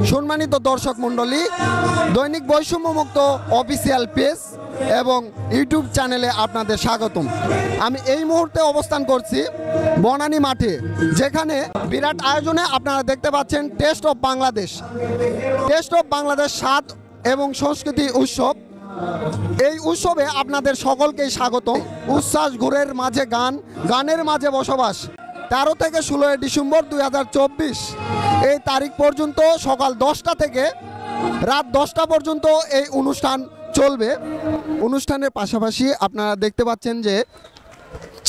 সম্মানিত দর্শক মণ্ডলী, দৈনিক বৈষম্যমুক্ত অফিসিয়াল পেজ এবং ইউটিউব চ্যানেলে আপনাদের স্বাগতম। আমি এই মুহূর্তে অবস্থান করছি বনানী মাঠে, যেখানে বিরাট আয়োজনে আপনারা দেখতে পাচ্ছেন test of Bangladesh. Test of Bangladesh স্বাদ এবং সংস্কৃতি উৎসব। এই উৎসবে আপনাদের সকলকেই স্বাগত। উচ্ছ্বাস ঘুরের মাঝে গান, গানের মাঝে বসবাস। 13 থেকে 16 ডিসেম্বর 2024 এই তারিখ পর্যন্ত সকাল 10টা থেকে রাত 10টা পর্যন্ত এই অনুষ্ঠান চলবে। অনুষ্ঠানের পাশাপাশি আপনারা দেখতে পাচ্ছেন যে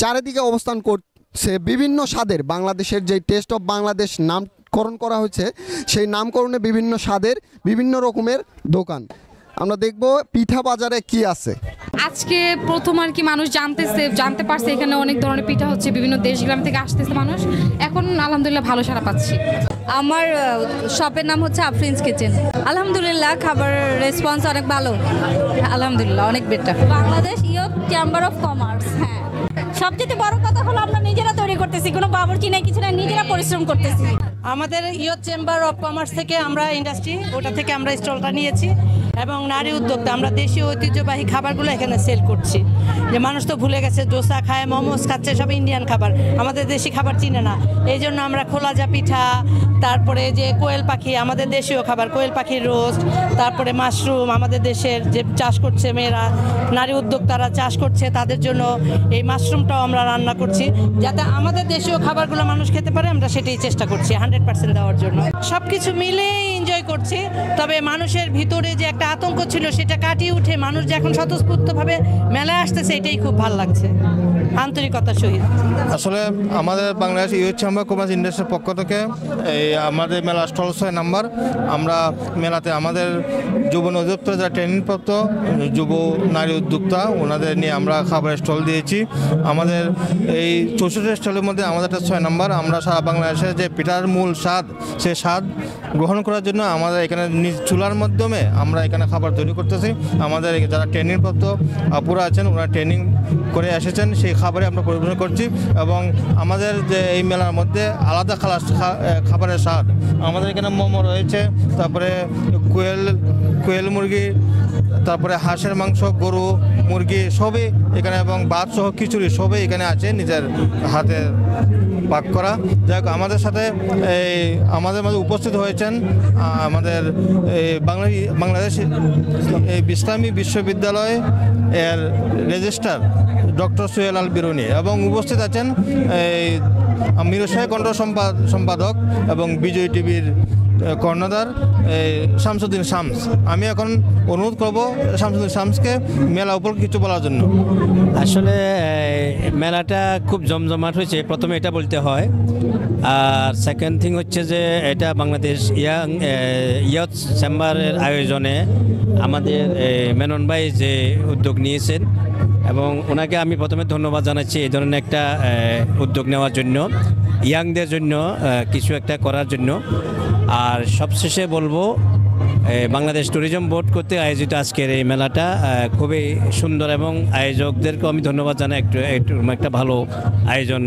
চারিদিকে অবস্থান করছে বিভিন্ন স্বাদের, বাংলাদেশের যে টেস্ট অফ বাংলাদেশ নামকরণ করা হয়েছে, সেই নামকরণে বিভিন্ন স্বাদের বিভিন্ন রকমের দোকান। আমরা দেখব পিঠা বাজারে কি আছে। আজকে প্রথম আর কি মানুষ জানতে পারছে এখানে অনেক ধরনের পিঠা হচ্ছে, বিভিন্ন দেশ গ্রাম থেকে আসতেছে মানুষ। এখন আলহামদুলিল্লাহ ভালো সাড়া পাচ্ছি। আমার শপের নাম হচ্ছে আফরিনস কিচেন। আলহামদুলিল্লাহ খাবার রেসপন্স অনেক ভালো, আলহামদুলিল্লাহ অনেক better. Bangladesh youth chamber of commerce. হ্যাঁ, সবচেয়ে বড় কথা হলো আমরা নিজেরা তৈরি করতেছি, কোনো বাবুর্চি নাই, কিছু না, নিজেরা পরিশ্রম করতেছি। আমাদের ইয়ুথ চেম্বার অফ কমার্স থেকে আমরা ইন্ডাস্ট্রি, ওটা থেকে আমরা স্টলটা নিয়েছি এবং নারী উদ্যোক্তা আমরা দেশীয় ঐতিহ্যবাহী খাবারগুলো এখানে সেল করছি। যে মানুষ তো ভুলে গেছে, ডোসা খায়, মোমোস খাচ্ছে, সব ইন্ডিয়ান খাবার, আমাদের দেশি খাবার চিনে না। এই জন্য আমরা খোলাজা পিঠা, তারপরে যে কোয়েল পাখি আমাদের দেশীয় খাবার, কোয়েল পাখির রোস্ট, তারপরে মাশরুম আমাদের দেশের যে চাষ করছে মেয়েরা, নারী উদ্যোক্তারা চাষ করছে, তাদের জন্য এই মাশরুমটাও আমরা রান্না করছি যাতে আমাদের দেশীয় খাবারগুলো মানুষ খেতে পারে। আমরা সেটাই চেষ্টা করছি 100% দেওয়ার জন্য। সব কিছু মিলে এনজয় করছি, তবে মানুষের ভিতরে যে একটা আতঙ্ক ছিল সেটা কাটিয়ে উঠে মানুষ যে এখন স্বতঃস্ফূর্তভাবে মেলায় আসতেছে, এটাই খুব ভালো লাগছে আন্তরিকতার সহিত। আসলে আমাদের বাংলাদেশ ইয়ুথ চেম্বার কমার্স ইন্ডাস্ট্রির পক্ষ থেকে এই আমাদের মেলা স্টল 6 নাম্বার। আমরা মেলাতে আমাদের যুব অধিদপ্তর যারা ট্রেনিংপ্রাপ্ত যুব নারী উদ্যোক্তা, ওনাদের নিয়ে আমরা খাবারের স্টল দিয়েছি। আমাদের এই 64 স্টলের মধ্যে আমাদের 6 নাম্বার। আমরা সারা বাংলাদেশের যে পিঠার মূল স্বাদ, সেই স্বাদ গ্রহণ করার জন্য আমাদের এখানে নিজ চুলার মাধ্যমে আমরা এখানে খাবার তৈরি করতেছি। আমাদের যারা ট্রেনিংপ্রাপ্ত আপুরা আছেন, ওনারা ট্রেনিং করে এসেছেন, সেই খাবারে আমরা পরিবেশন করছি। এবং আমাদের যে এই মেলার মধ্যে আলাদা খাবারের স্বাদ, আমাদের এখানে মোমো রয়েছে, তারপরে কোয়েল মুরগি, তারপরে হাঁসের মাংস, গরু, মুরগি সবই এখানে, এবং ভাত সহ খিচুড়ি সবই এখানে আছে নিজের হাতে পাক করা। যাই হোক, আমাদের সাথে আমাদের মাঝে উপস্থিত হয়েছেন আমাদের বাংলাদেশ ইসলামী বিশ্ববিদ্যালয় এর রেজিস্ট্রার ডক্টর সোহেল আল বিরুনি, এবং উপস্থিত আছেন মিরসায় কণ্ঠ সম্পাদক এবং বিজয় টিভির কর্ণধার শামসুদ্দিন শামস। আমি এখন অনুরোধ করব শামসুদ্দিন শামসকে মেলা উপলক্ষে কিছু বলার জন্য। আসলে মেলাটা খুব জমজমাট হয়েছে, প্রথমে এটা বলতে হয়। আর সেকেন্ড থিং হচ্ছে যে এটা বাংলাদেশ ইয়ুথ চেম্বারের আয়োজনে আমাদের মেনন ভাই যে উদ্যোগ নিয়েছেন, এবং ওনাকে আমি প্রথমে ধন্যবাদ জানাচ্ছি এই ধরনের একটা উদ্যোগ নেওয়ার জন্য, ইয়াংদের জন্য কিছু একটা করার জন্য। আর সবশেষে বলবো বাংলাদেশ ট্যুরিজম বোর্ড কর্তৃক আয়োজিত আজকের এই মেলাটা খুবই সুন্দর, এবং আয়োজকদেরকেও আমি ধন্যবাদ জানাই একটা ভালো আয়োজন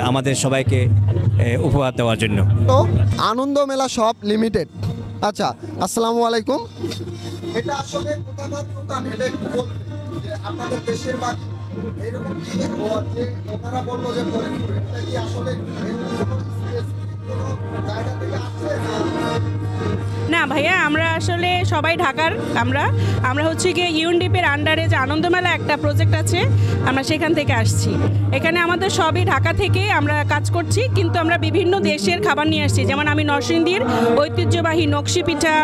আমাদের সবাইকে উপহার দেওয়ার জন্য। তো আনন্দ মেলা শপ লিমিটেড। আচ্ছা, আসসালামু আলাইকুম। এটা আসলে কোথাকার দোকান, এটা একটু বলবেন যে আপনাদের দেশের বাকি এরকম কি যে ওনারা বললো যে এটা কি আসলে জায়গা থেকে আসছে না? ভাইয়া, আমরা আসলে সবাই ঢাকার। আমরা হচ্ছে গিয়ে ইউএনডিপির আন্ডারে যে আনন্দমেলা একটা প্রজেক্ট আছে, আমরা সেখান থেকে আসছি। এখানে আমাদের সবই ঢাকা থেকে আমরা কাজ করছি, কিন্তু আমরা বিভিন্ন দেশের খাবার নিয়ে আসছি। যেমন আমি নরসিংদীর ঐতিহ্যবাহী নকশি পিঠা,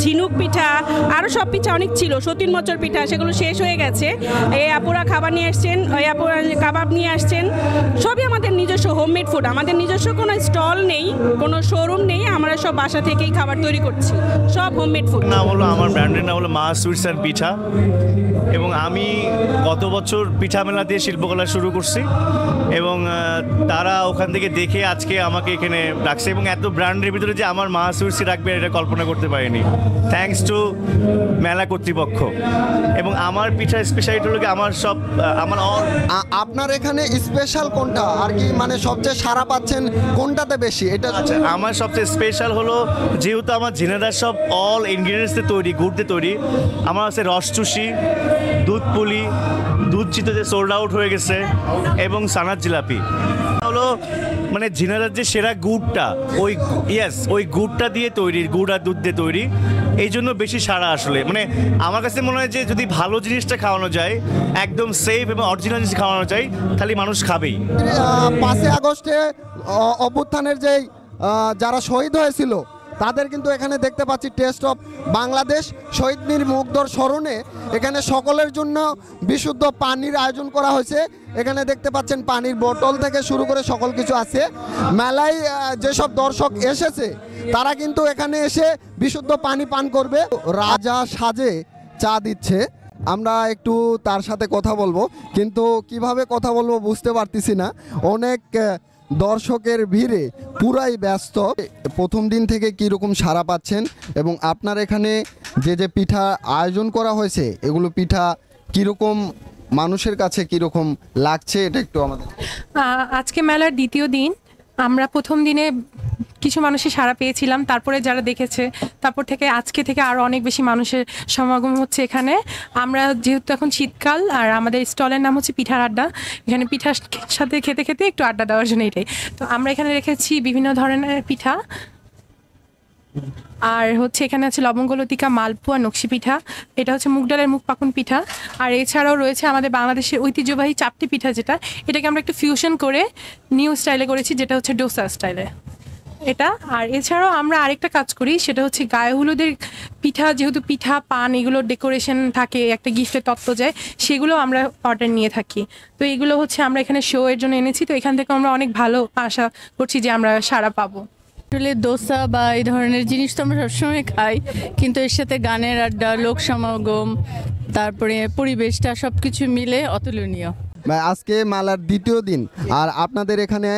ঝিনুক পিঠা, আরও সব পিঠা অনেক ছিল, সতীন মোচর পিঠা, সেগুলো শেষ হয়ে গেছে। এই আপুরা খাবার নিয়ে আসছেন, ওই আপুরা কাবাব নিয়ে আসছেন, সবই আমাদের নিজস্ব হোমমেড ফুড। আমাদের নিজস্ব কোনো স্টল নেই, কোনো শোরুম নেই, আমরা সব বাসা থেকেই খাবার তৈরি করছি, সব হোমমেড ফুড। নাম হলো, আমার ব্র্যান্ডের নাম হলো মা সুইটস অ্যান্ড পিঠা, এবং আমি গত বছর পিঠা মেলা দিয়ে শিল্পকলা শুরু করছি, এবং তারা ওখান থেকে দেখে আজকে আমাকে এখানে রাখছে, এবং এত ব্র্যান্ডের ভিতরে যে আমার মা সুইটসই রাখবে এটা কল্পনা করতে পারিনি। থ্যাঙ্কস টু মেলা কর্তৃপক্ষ। এবং আমার পিঠার স্পেশালিটি হলো কি, আপনার এখানে স্পেশাল কোনটা আর কি, মানে সবচেয়ে সারা পাচ্ছেন কোনটাতে বেশি? এটা আচ্ছা, আমার সবচেয়ে স্পেশাল হলো, যেহেতু আমার ঝিনাইদহ এগুলা সব অল ইনগ্রিডিয়েন্টসে তৈরি, গুড় দিয়ে তৈরি। আমার আছে রসচুষি, দুধ পুলি, দুধ চিতো যে সোল্ড আউট হয়ে গেছে, এবং সানার জিলাপি হলো মানে ঝিনাইদার যে সেরা গুড়টা, ওই গুড়টা দিয়ে তৈরি, গুড় আর দুধ দিয়ে তৈরি, এই জন্য বেশি সারা আসলে। মানে আমার কাছে মনে হয় যে যদি ভালো জিনিসটা খাওয়ানো যায়, একদম সেফ এবং অরিজিনাল জিনিস খাওয়ানো যায়, তাহলে মানুষ খাবেই। 5 আগস্টে অভ্যুত্থানের যেই যারা শহীদ হয়েছিল তাদের কিন্তু এখানে দেখতে পাচ্ছি টেস্ট অফ বাংলাদেশ শহীদ মীর মুগ্ধর স্মরণে এখানে সকলের জন্য বিশুদ্ধ পানির আয়োজন করা হয়েছে। এখানে দেখতে পাচ্ছেন পানির বোতল থেকে শুরু করে সকল কিছু আছে। মেলায় যেসব দর্শক এসেছে তারা কিন্তু এখানে এসে বিশুদ্ধ পানি পান করবে। রাজা সাজে চা দিচ্ছে, আমরা একটু তার সাথে কথা বলবো, কিন্তু কিভাবে কথা বলবো বুঝতে পারতেছি না, অনেক দর্শকের ভিড়ে পুরাই ব্যস্ত। প্রথম দিন থেকে কীরকম সাড়া পাচ্ছেন এবং আপনার এখানে যে পিঠা আয়োজন করা হয়েছে এগুলো পিঠা কীরকম মানুষের কাছে কীরকম লাগছে এটা একটু আমাদের। আজকে মেলার দ্বিতীয় দিন, আমরা প্রথম দিনে কিছু মানুষের সাড়া পেয়েছিলাম, তারপরে যারা দেখেছে তারপর থেকে আজকে থেকে আরও অনেক বেশি মানুষের সমাগম হচ্ছে এখানে। আমরা যেহেতু এখন শীতকাল আর আমাদের স্টলের নাম হচ্ছে পিঠার আড্ডা, এখানে পিঠার সাথে খেতে খেতে একটু আড্ডা দেওয়ার জন্য এটাই। তো আমরা এখানে রেখেছি বিভিন্ন ধরনের পিঠা, আর হচ্ছে এখানে আছে লবঙ্গলতিকা, মালপোয়া, নকশি পিঠা, এটা হচ্ছে মুগ ডালের মুখ পাকুন পিঠা, আর এছাড়াও রয়েছে আমাদের বাংলাদেশের ঐতিহ্যবাহী চাপটি পিঠা, এটাকে আমরা একটু ফিউশন করে নিউ স্টাইলে করেছি, যেটা হচ্ছে ডোসা স্টাইলে এটা। আর এছাড়াও আমরা আরেকটা কাজ করি, সেটা হচ্ছে গায়ে হলুদের পিঠা, যেহেতু পিঠা পান এগুলোর ডেকোরেশন থাকে, একটা গিফটের তত্ত্ব যায়, সেগুলো আমরা অর্ডার নিয়ে থাকি। তো এগুলো হচ্ছে আমরা এখানে শো এর জন্য এনেছি, তো এখান থেকে আমরা অনেক ভালো আশা করছি যে আমরা সাড়া পাবো। আসলে দোসা বা এই ধরনের জিনিস তো আমরা সবসময় খাই, কিন্তু এর সাথে গানের আড্ডা, লোক সমাগম, তারপরে পরিবেশটা সব কিছু মিলে অতুলনীয়। আজকে মেলার দ্বিতীয় দিন, আর আপনাদের এখানে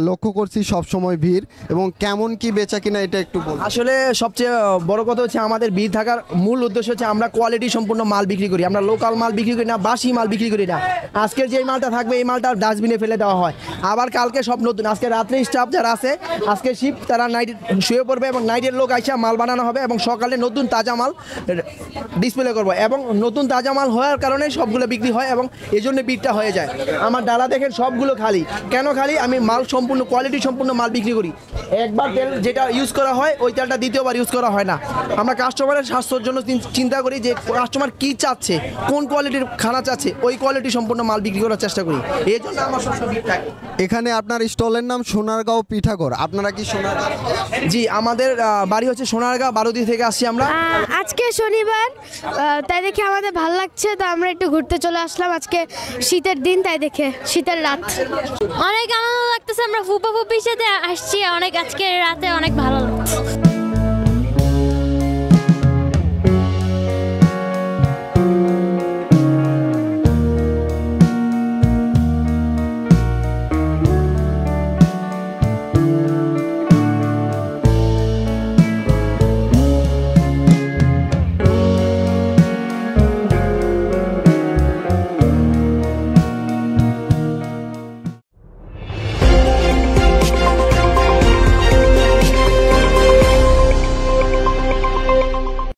লক্ষ্য করছি সব সময় ভিড়, এবং কেমন কি বেচা কিনা এটা একটু বলুন। আসলে সবচেয়ে বড় কথা হচ্ছে আমাদের ভিড় থাকার মূল উদ্দেশ্য হচ্ছে আমরা কোয়ালিটি সম্পূর্ণ মাল বিক্রি করি, আমরা লোকাল মাল বিক্রি করি না, বাসি মাল বিক্রি করি না। আজকের যে মালটা থাকবে এই মালটা ডাস্টবিনে ফেলে দেওয়া হয়, আবার কালকে সব নতুন। আজকে রাত্রে স্টাফ যারা আছে, আজকে শিফট, তারা নাইট শুয়ে পড়বে এবং নাইটের লোক আইসা মাল বানানো হবে এবং সকালে নতুন তাজা মাল ডিসপ্লে করবো, এবং নতুন তাজা মাল হওয়ার কারণে সবগুলো বিক্রি হয় এবং এই জন্য ভিড়টা হয়ে যায়। আমার ডালা দেখেন সবগুলো খালি, কেন খালি? আমি মাল সম্পূর্ণ কোয়ালিটি সম্পূর্ণ মাল বিক্রি করি। একবার তেল যেটা ইউজ করা হয় ওই তেলটা দ্বিতীয়বার ইউজ করা হয় না। আমরা কাস্টমারের স্বাস্থ্যের জন্য চিন্তা করি যে কাস্টমার কি চাচ্ছে, কোন কোয়ালিটির খানা চাচ্ছে, ওই কোয়ালিটি সম্পূর্ণ মাল বিক্রি করার চেষ্টা করি, এই জন্য আমার সবসময় ভিড় থাকে। এখানে আপনার স্টলের নাম সোনারগাঁও পিঠাঘর, আপনারা কি সোনারগাঁও? জি, আমাদের বাড়ি হচ্ছে সোনারগাঁও, বারোদি থেকে আসছি আমরা। আজকে শনিবার, তাই দেখে আমাদের ভালো লাগছে, তো আমরা একটু ঘুরতে চলে আসলাম। আজকে শীতের দিন, তাই দেখে শীতের রাত, অনেক আনন্দ লাগতেছে। আমরা ফুপা ফুপির সাথে আসছি, অনেক আজকে রাতে অনেক ভালো লাগছে।